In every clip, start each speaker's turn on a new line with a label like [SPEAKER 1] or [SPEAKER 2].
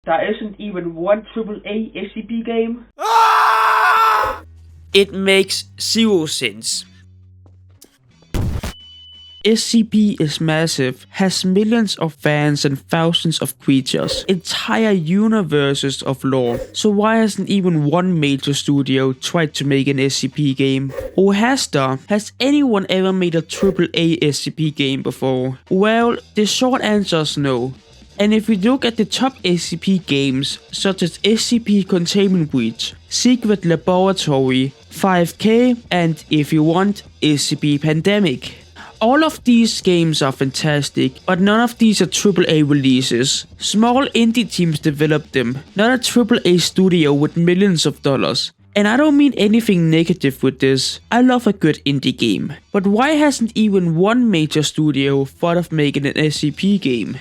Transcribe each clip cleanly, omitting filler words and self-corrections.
[SPEAKER 1] there isn't even one AAA SCP game?
[SPEAKER 2] It makes zero sense. SCP is massive, has millions of fans and thousands of creatures, entire universes of lore. So why hasn't even one major studio tried to make an SCP game? Or has anyone ever made a AAA SCP game before? Well, the short answer is no. And if we look at the top SCP games, such as SCP Containment Breach, Secret Laboratory, 5K, and if you want, SCP Pandemic. All of these games are fantastic, but none of these are AAA releases. Small indie teams developed them, not a AAA studio with millions of dollars. And I don't mean anything negative with this, I love a good indie game. But why hasn't even one major studio thought of making an SCP game?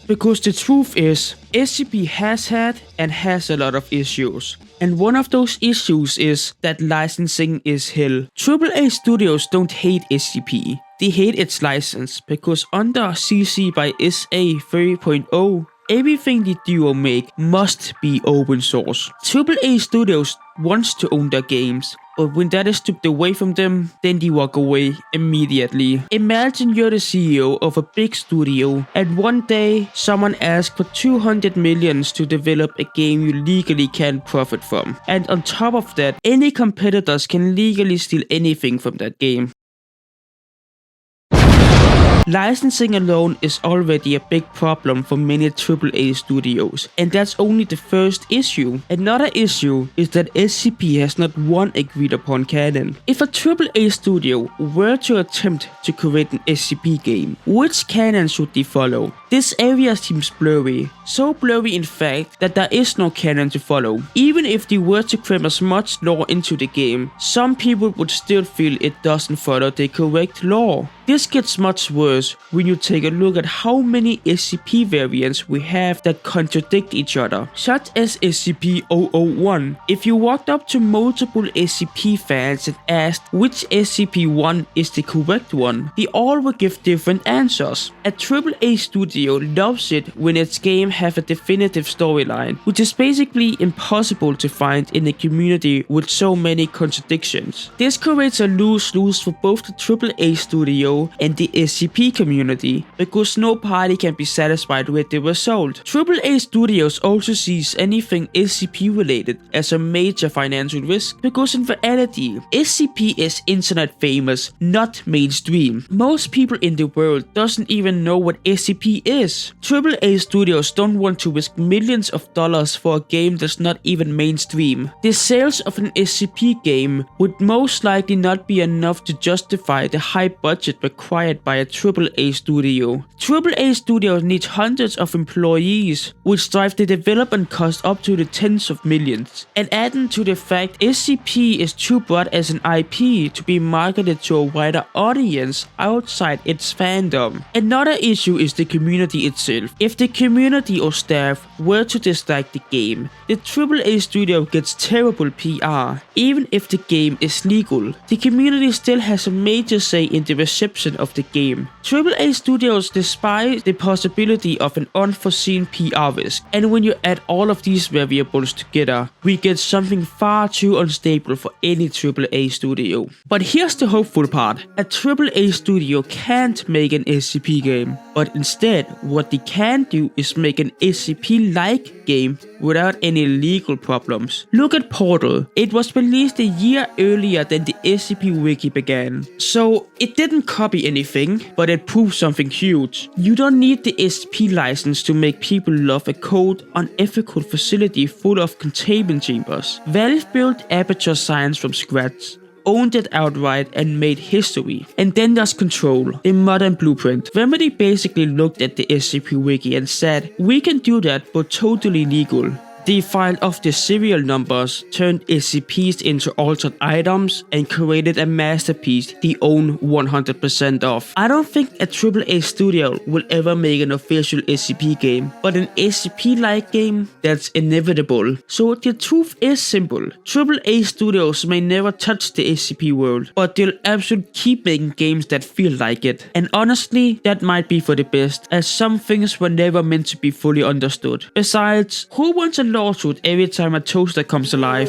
[SPEAKER 2] Because the truth is, SCP has had and has a lot of issues. And one of those issues is that licensing is hell. AAA studios don't hate SCP. They hate its license because under CC by SA 3.0, everything they do or make must be open source. AAA studios wants to own their games, but when that is stripped away from them, then they walk away immediately. Imagine you're the CEO of a big studio and one day someone asks for 200 million to develop a game you legally can't profit from. And on top of that, any competitors can legally steal anything from that game. Licensing alone is already a big problem for many AAA studios, and that's only the first issue. Another issue is that SCP has not one agreed upon canon. If a AAA studio were to attempt to create an SCP game, which canon should they follow? This area seems blurry, so blurry in fact that there is no canon to follow. Even if they were to cram as much lore into the game, some people would still feel it doesn't follow the correct lore. This gets much worse when you take a look at how many SCP variants we have that contradict each other, such as SCP-001. If you walked up to multiple SCP fans and asked which SCP-1 is the correct one, they all would give different answers. A AAA studio loves it when its game have a definitive storyline, which is basically impossible to find in a community with so many contradictions. This creates a lose-lose for both the AAA studio and the SCP community, because no party can be satisfied with the result. AAA studios also sees anything SCP related as a major financial risk, because in reality, SCP is internet famous, not mainstream. Most people in the world doesn't even know what SCP is. AAA studios don't want to risk millions of dollars for a game that's not even mainstream. The sales of an SCP game would most likely not be enough to justify the high budget required by a AAA studio. AAA studios need hundreds of employees, which drive the development cost up to the tens of millions. And adding to the fact SCP is too broad as an IP to be marketed to a wider audience outside its fandom. Another issue is the community itself. If the community or staff were to dislike the game, the AAA studio gets terrible PR. Even if the game is legal, the community still has a major say in the reception of the game. AAA studios despise the possibility of an unforeseen PR risk, and when you add all of these variables together, we get something far too unstable for any AAA studio. But here's the hopeful part. A AAA studio can't make an SCP game, but instead what they can do is make an SCP-like game without any legal problems. Look at Portal. It was released a year earlier than the SCP wiki began, so it didn't copy anything, but it proved something huge. You don't need the SCP license to make people love a cold, unethical facility full of containment chambers. Valve built Aperture Science from scratch, owned it outright and made history. And then there's Control, the modern blueprint. Remedy basically looked at the SCP wiki and said, we can do that but totally legal. defiled off the serial numbers, turned SCPs into altered items, and created a masterpiece they own 100% of. I don't think a AAA studio will ever make an official SCP game, but an SCP-like game, that's inevitable. So the truth is simple. AAA studios may never touch the SCP world, but they'll absolutely keep making games that feel like it. And honestly, that might be for the best, as some things were never meant to be fully understood. Besides, who wants a lawsuit every time a toaster comes alive?